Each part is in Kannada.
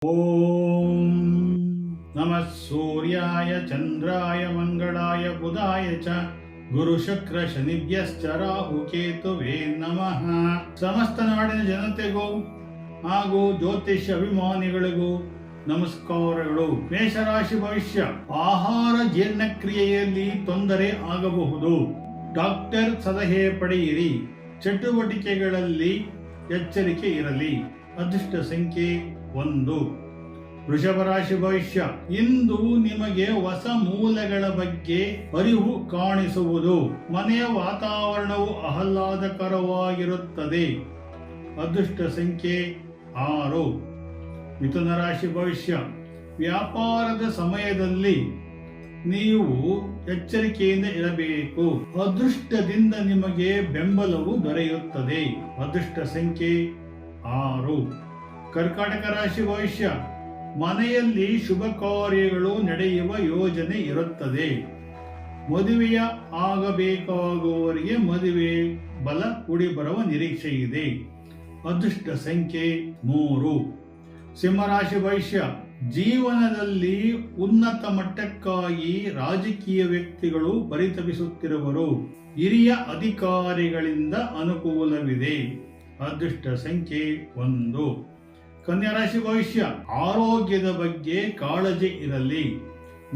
ಓಂ ನಮಃ ಸೂರ್ಯಾಯ ಚಂದ್ರಾಯ ಮಂಗಳಾಯ ಬುಧಾಯ ಚ ಗುರು ಶುಕ್ರ ಶನಿಭ್ಯಶ್ಚ ರಾಹು ಕೇತುವೇ ನಮಃ. ಸಮಸ್ತ ನಾಡಿನ ಜನತೆಗೂ ಹಾಗೂ ಜ್ಯೋತಿಷ್ಯ ಅಭಿಮಾನಿಗಳಿಗೂ ನಮಸ್ಕಾರಗಳು. ಮೇಷರಾಶಿ ಭವಿಷ್ಯ. ಆಹಾರ ಜೀರ್ಣಕ್ರಿಯೆಯಲ್ಲಿ ತೊಂದರೆ ಆಗಬಹುದು. ಡಾಕ್ಟರ್ ಸಲಹೆ ಪಡೆಯಿರಿ. ಚಟುವಟಿಕೆಗಳಲ್ಲಿ ಎಚ್ಚರಿಕೆ ಇರಲಿ. ಅದೃಷ್ಟ ಸಂಖ್ಯೆ 1. ವೃಷಭ ರಾಶಿ ಭವಿಷ್ಯ. ಇಂದು ನಿಮಗೆ ಹೊಸ ಮೂಲಗಳ ಬಗ್ಗೆ ಅರಿವು ಕಾಣಿಸುವುದು. ಮನೆಯ ವಾತಾವರಣವು ಆಹ್ಲಾದಕರವಾಗಿರುತ್ತದೆ. ಅದೃಷ್ಟ ಸಂಖ್ಯೆ 6. ಮಿಥುನ ರಾಶಿ ಭವಿಷ್ಯ. ವ್ಯಾಪಾರದ ಸಮಯದಲ್ಲಿ ನೀವು ಎಚ್ಚರಿಕೆಯಿಂದ ಇರಬೇಕು. ಅದೃಷ್ಟದಿಂದ ನಿಮಗೆ ಬೆಂಬಲವು ದೊರೆಯುತ್ತದೆ. ಅದೃಷ್ಟ ಸಂಖ್ಯೆ 6. ಕರ್ಕಾಟಕ ರಾಶಿ ಭವಿಷ್ಯ. ಮನೆಯಲ್ಲಿ ಶುಭ ಕಾರ್ಯಗಳು ನಡೆಯುವ ಯೋಜನೆ ಇರುತ್ತದೆ. ಮದುವೆಯ ಆಗಬೇಕಾಗುವವರಿಗೆ ಮದುವೆ ಬಲ ಕೂಡಿ ಬರುವ ನಿರೀಕ್ಷೆ ಇದೆ. ಅದೃಷ್ಟ ಸಂಖ್ಯೆ 3. ಸಿಂಹರಾಶಿ ಭವಿಷ್ಯ. ಜೀವನದಲ್ಲಿ ಉನ್ನತ ಮಟ್ಟಕ್ಕಾಗಿ ರಾಜಕೀಯ ವ್ಯಕ್ತಿಗಳು ಪರಿತಪಿಸುತ್ತಿರುವರು. ಹಿರಿಯ ಅಧಿಕಾರಿಗಳಿಂದ ಅನುಕೂಲವಿದೆ. ಅದೃಷ್ಟ ಸಂಖ್ಯೆ 1. ಕನ್ಯಾ ರಾಶಿ ಭವಿಷ್ಯ. ಆರೋಗ್ಯದ ಬಗ್ಗೆ ಕಾಳಜಿ ಇರಲಿ.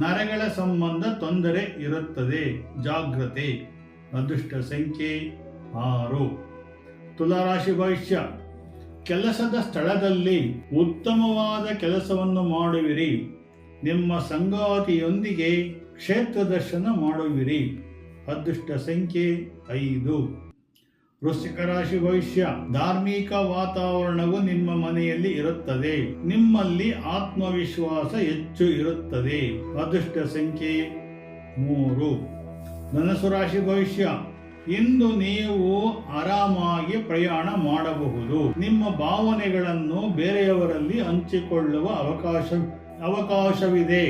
ನರಗಳ ಸಂಬಂಧ ತೊಂದರೆ ಇರುತ್ತದೆ, ಜಾಗ್ರತೆ. ಅದೃಷ್ಟ ಸಂಖ್ಯೆ 6. ತುಲಾ ರಾಶಿ ಭವಿಷ್ಯ. ಕೆಲಸದ ಸ್ಥಳದಲ್ಲಿ ಉತ್ತಮವಾದ ಕೆಲಸವನ್ನು ಮಾಡುವಿರಿ. ನಿಮ್ಮ ಸಂಗಾತಿಯೊಂದಿಗೆ ಕ್ಷೇತ್ರ ದರ್ಶನ ಮಾಡುವಿರಿ. ಅದೃಷ್ಟ ಸಂಖ್ಯೆ 5. ವೃಶ್ಚಿಕ ರಾಶಿ ಭವಿಷ್ಯ. ಧಾರ್ಮಿಕ ವಾತಾವರಣವು ನಿಮ್ಮ ಮನೆಯಲ್ಲಿ ಇರುತ್ತದೆ. ನಿಮ್ಮಲ್ಲಿ ಆತ್ಮವಿಶ್ವಾಸ ಹೆಚ್ಚು ಇರುತ್ತದೆ. ಅದೃಷ್ಟ ಸಂಖ್ಯೆ 3. ಧನುಸ್ಸು ರಾಶಿ ಭವಿಷ್ಯ. ಇಂದು ನೀವು ಆರಾಮಾಗಿ ಪ್ರಯಾಣ ಮಾಡಬಹುದು. ನಿಮ್ಮ ಭಾವನೆಗಳನ್ನು ಬೇರೆಯವರಲ್ಲಿ ಹಂಚಿಕೊಳ್ಳುವ ಅವಕಾಶವಿದೆ.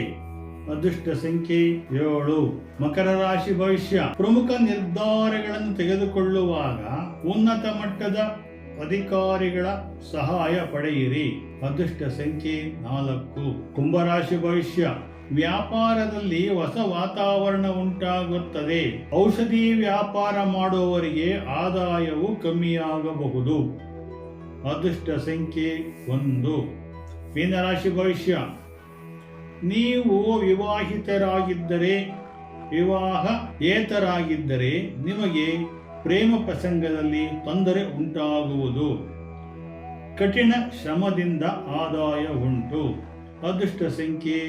ಅದೃಷ್ಟ ಸಂಖ್ಯೆ 7. ಮಕರ ರಾಶಿ ಭವಿಷ್ಯ. ಪ್ರಮುಖ ನಿರ್ಧಾರಗಳನ್ನು ತೆಗೆದುಕೊಳ್ಳುವಾಗ ಉನ್ನತ ಮಟ್ಟದ ಅಧಿಕಾರಿಗಳ ಸಹಾಯ ಪಡೆಯಿರಿ. ಅದೃಷ್ಟ ಸಂಖ್ಯೆ 4. ಕುಂಭರಾಶಿ ಭವಿಷ್ಯ. ವ್ಯಾಪಾರದಲ್ಲಿ ಹೊಸ ವಾತಾವರಣ ಉಂಟಾಗುತ್ತದೆ. ಔಷಧಿ ವ್ಯಾಪಾರ ಮಾಡುವವರಿಗೆ ಆದಾಯವು ಕಮ್ಮಿಯಾಗಬಹುದು. ಅದೃಷ್ಟ ಸಂಖ್ಯೆ 1. ಮೀನರಾಶಿ ಭವಿಷ್ಯ. ನೀವು ವಿವಾಹೇತರಾಗಿದ್ದರೆ ನಿಮಗೆ ಪ್ರೇಮ ಪ್ರಸಂಗದಲ್ಲಿ ತೊಂದರೆ ಉಂಟಾಗುವುದು. ಕಠಿಣ ಶ್ರಮದಿಂದ ಆದಾಯ ಉಂಟು. ಅದೃಷ್ಟ ಸಂಖ್ಯೆ